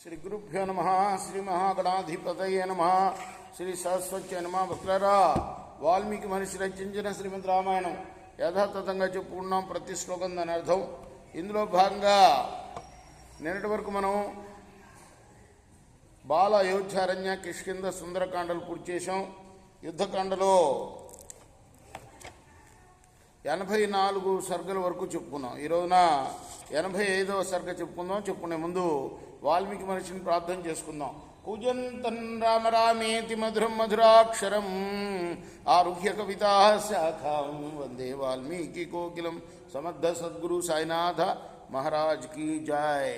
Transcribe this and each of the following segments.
శ్రీ గురుభ్యో నమ. శ్రీ మహాగణాధిపతయే నమ. శ్రీ సరస్వతి నమ. భక్తులారా, వాల్మీకి మహర్షి రచించిన శ్రీమద్ రామాయణం యథాతథంగా చెప్పుకున్నాం. ప్రతి శ్లోకం దాని అర్థం. ఇందులో భాగంగా నిన్నటి వరకు మనం బాల, అయోధ్యారణ్య, కిష్కింద, సుందరకాండలు పూర్తి చేశాం. యుద్ధకాండలో 84 సర్గల వరకు చెప్పుకున్నాం. ఈ రోజున 85వ సర్గ చెప్పుకుందాం. చెప్పుకునే ముందు వాల్మీకి మహర్షిని ప్రార్థన చేసుకుందాం. కూజంతన్ రామ రామేతి మధురం మధురాక్షరం ఆరుహ్య కవితా శాఖాం వందే వాల్మీకి కోకిలం. సమర్థ సద్గురు సాయినాథ మహారాజ్ కీ జై.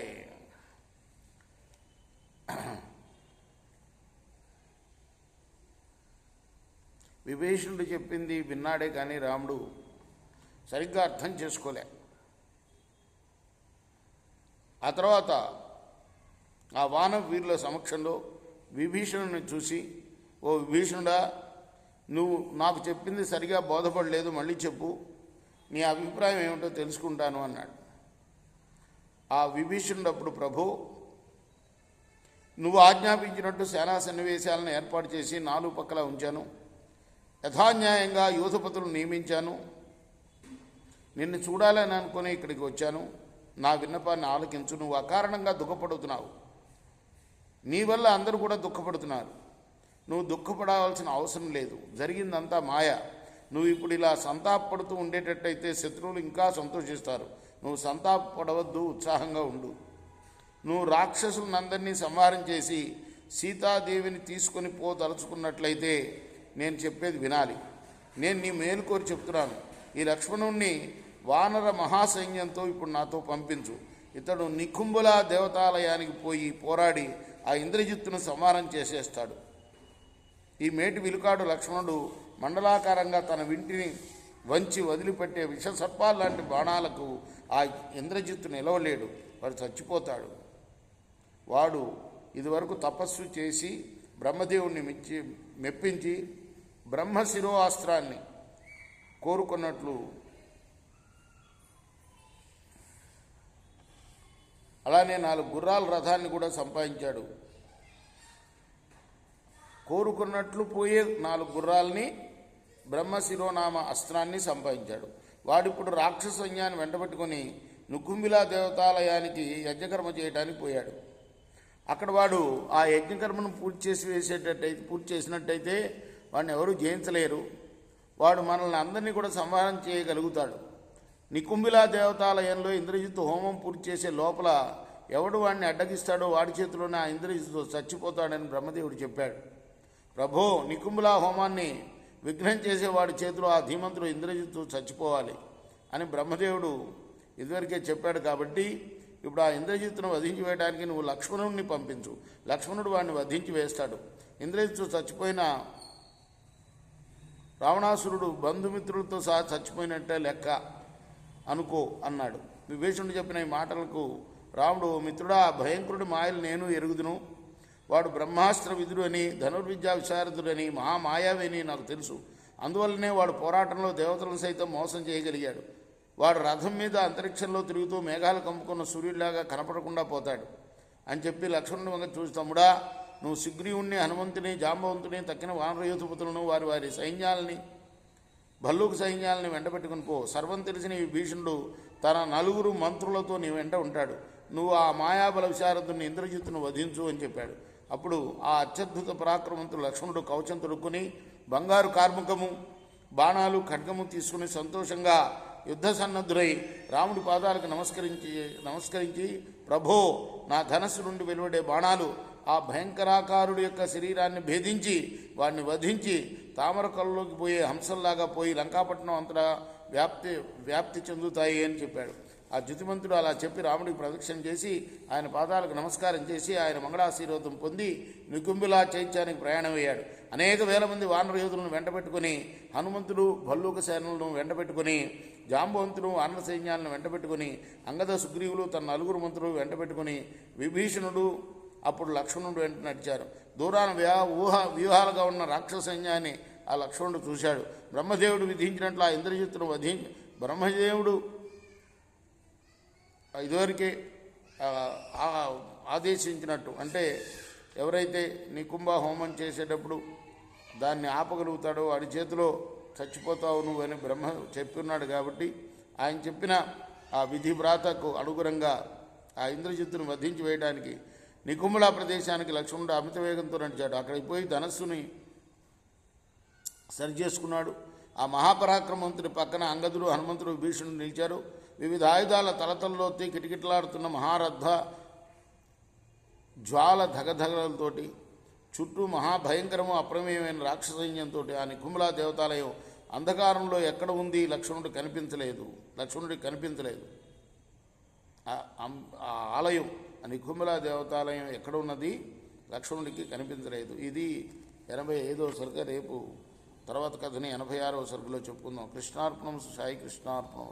విభీషణుడు చెప్పింది విన్నాడే కానీ రాముడు సరిగ్గా అర్థం చేసుకోలే. ఆ తర్వాత ఆ వానర వీరుల సమక్షంలో విభీషణుని చూసి, ఓ విభీషణుడా, నువ్వు నాకు చెప్పింది సరిగా బోధపడలేదు, మళ్ళీ చెప్పు, నీ అభిప్రాయం ఏమిటో తెలుసుకుంటాను అన్నాడు. ఆ విభీషణుడు అప్పుడు, ప్రభు, నువ్వు ఆజ్ఞాపించినట్టు సేనా సన్నివేశాలను ఏర్పాటు చేసి 4 పక్కల ఉంచాను. యథాన్యాయంగా యూధపతులను నియమించాను. నిన్ను చూడాలని అనుకుని ఇక్కడికి వచ్చాను. నా విన్నపాన్ని ఆలకించు. నువ్వు అకారణంగా దుఃఖపడుతున్నావు. నీ వల్ల అందరూ కూడా దుఃఖపడుతున్నారు. నువ్వు దుఃఖపడవలసిన అవసరం లేదు. జరిగిందంతా మాయ. నువ్వు ఇప్పుడు ఇలా సంతాపపడుతూ ఉండేటట్టయితే శత్రువులు ఇంకా సంతోషిస్తారు. నువ్వు సంతాపపడవద్దు, ఉత్సాహంగా ఉండు. నువ్వు రాక్షసులందరినీ సంహారం చేసి సీతాదేవిని తీసుకొని పోదలుచుకున్నట్లయితే నేను చెప్పేది వినాలి. నేను నీ మేలు కోరి చెప్తున్నాను. ఈ లక్ష్మణుణ్ణి వానర మహాసైన్యంతో ఇప్పుడు నాతో పంపించు. ఇతడు నికుంభుల దేవతాలయానికి పోయి పోరాడి ఆ ఇంద్రజిత్తును సంహారం చేసేస్తాడు. ఈ మేటి విలుకాడు లక్ష్మణుడు మండలాకారంగా తన వింటిని వంచి వదిలిపెట్టే విషసర్పాలు లాంటి బాణాలకు ఆ ఇంద్రజిత్తు నిలవలేడు. వాడు చచ్చిపోతాడు. వాడు ఇదివరకు తపస్సు చేసి బ్రహ్మదేవుణ్ణి మెప్పించి బ్రహ్మశిరో అస్త్రాన్ని కోరుకున్నట్లు, అలానే 4 గుర్రాల రథాన్ని కూడా సంపాదించాడు. కోరుకున్నట్లు పోయే 4 గుర్రాలని, బ్రహ్మశిరోనామ అస్త్రాన్ని సంపాదించాడు. వాడిప్పుడు రాక్షస సైన్యాన్ని వెంటబెట్టుకొని నుకుంబిలా దేవతాలయానికి యజ్ఞకర్మ చేయడానికి పోయాడు. అక్కడ వాడు ఆ యజ్ఞకర్మను పూర్తి చేసినట్టయితే వాడిని ఎవరూ జయించలేరు. వాడు మనల్ని అందరినీ కూడా సంహారం చేయగలుగుతాడు. నికుంబిలా దేవతాలయంలో ఇంద్రజిత్తు హోమం పూర్తి చేసే లోపల ఎవడు వాడిని అడ్డగిస్తాడో వాడి చేతిలోనే ఆ ఇంద్రజిత్తు చచ్చిపోతాడని బ్రహ్మదేవుడు చెప్పాడు. ప్రభో, నికుంబిలా హోమాన్ని విఘ్నం చేసే వాడి చేతిలో ఆ ధీమంతుడు ఇంద్రజిత్తు చచ్చిపోవాలి అని బ్రహ్మదేవుడు ఇదివరకే చెప్పాడు. కాబట్టి ఇప్పుడు ఆ ఇంద్రజిత్తును వధించి వేయడానికి నువ్వు లక్ష్మణుడిని పంపించు. లక్ష్మణుడు వాడిని వధించి వేస్తాడు. ఇంద్రజిత్తు చచ్చిపోయిన రావణాసురుడు బంధుమిత్రులతో సహా చచ్చిపోయినట్టే లెక్క అనుకో అన్నాడు. విభీషణుడు చెప్పిన ఈ మాటలకు రాముడు, మిత్రుడా, భయంకరుడి మాయలు నేను ఎరుగుదును. వాడు బ్రహ్మాస్త్ర విధుడు అని, ధనుర్విద్యా విశారదుడని, మహామాయావని నాకు తెలుసు. అందువల్లనే వాడు పోరాటంలో దేవతలను సైతం మోసం చేయగలిగాడు. వాడు రథం మీద అంతరిక్షంలో తిరుగుతూ మేఘాలు కమ్ముకున్న సూర్యుడిలాగా కనపడకుండా పోతాడు అని చెప్పి లక్ష్మణుని వంక చూసి, తమ్ముడా, నువ్వు సుగ్రీవుణ్ణి, హనుమంతుని, జాంబవంతుని, తక్కిన వానరయోధపతులను వారి సైన్యాలని, భల్లూకు సైన్యాలని వెంటబెట్టుకుని పో. సర్వం తెలిసిన ఈ భీషణుడు తన 4 మంత్రులతో నీ వెంట ఉంటాడు. నువ్వు ఆ మాయాబల విశారదుని ఇంద్రజిత్తును వధించు అని చెప్పాడు. అప్పుడు ఆ అత్యద్భుత పరాక్రమంతుడు లక్ష్మణుడు కవచం తొడుక్కుని బంగారు కార్ముకము, బాణాలు, ఖడ్గము తీసుకుని సంతోషంగా యుద్ధ సన్నద్ధుడై రాముడి పాదాలకు నమస్కరించి ప్రభో, నా ధనస్సు నుండి వెలువడే బాణాలు ఆ భయంకరాకారుడి యొక్క శరీరాన్ని భేదించి వాడిని వధించి తామర కళ్ళలోకి పోయే హంసల్లాగా పోయి లంకాపట్నం అంతటా వ్యాప్తి చెందుతాయి అని చెప్పాడు. ఆ జ్యుతిమంతుడు అలా చెప్పి రాముడికి ప్రదక్షిణ చేసి ఆయన పాదాలకు నమస్కారం చేసి ఆయన మంగళాశీర్వాదం పొంది నికుంబిలా చైత్యానికి ప్రయాణమయ్యాడు. అనేక వేల మంది వానర యోధులను వెంటబెట్టుకుని, హనుమంతుడు భల్లూక సేనలను వెంటబెట్టుకుని, జాంబవంతుడు వానర సైన్యాలను వెంటబెట్టుకుని, అంగద, సుగ్రీవులు తన 4 మంత్రులు వెంటబెట్టుకుని విభీషణుడు అప్పుడు లక్ష్మణుడు వెంట నడిచారు. దూరాన వ్యూహాలుగా ఉన్న రాక్షస సైన్యాన్ని ఆ లక్ష్మణుడు చూశాడు. బ్రహ్మదేవుడు విధించినట్లు ఆ ఇంద్రజిత్తును బ్రహ్మదేవుడు ఇదివరకే ఆదేశించినట్టు, అంటే ఎవరైతే నికుంభ హోమం చేసేటప్పుడు దాన్ని ఆపగలుగుతాడో వాడి చేతిలో చచ్చిపోతావు నువ్వు అని బ్రహ్మ చెప్పి కాబట్టి ఆయన చెప్పిన ఆ విధి వ్రాతకు అనుగుణంగా ఆ ఇంద్రజిత్తును వధించి వేయడానికి నికుంభళ ప్రదేశానికి లక్ష్మణుడు అమిత వేగంతో నడిచాడు. అక్కడికి పోయి ధనస్సుని సరి చేసుకున్నాడు. ఆ మహాపరాక్రమవంతుడి పక్కన అంగదుడు, హనుమంతుడు, విభీషణుడు నిలిచారు. వివిధ ఆయుధాల తలతల్లో కిటకిటలాడుతున్న మహారథ జ్వాల ధగధగలతోటి చుట్టూ మహాభయంకరము అప్రమేయమైన రాక్షసైన్యంతో ఆ నికుంభళ దేవతాలయం అంధకారంలో ఎక్కడ ఉంది లక్ష్మణుడికి కనిపించలేదు. ఆ ఆలయం, ఆ నికుంభళ దేవతాలయం ఎక్కడ ఉన్నది లక్ష్మణుడికి కనిపించలేదు. ఇది 85వ సరుకు. రేపు తర్వాత కథని 86వ సరుకులో చెప్పుకుందాం. కృష్ణార్పణం, సాయి కృష్ణార్పణం.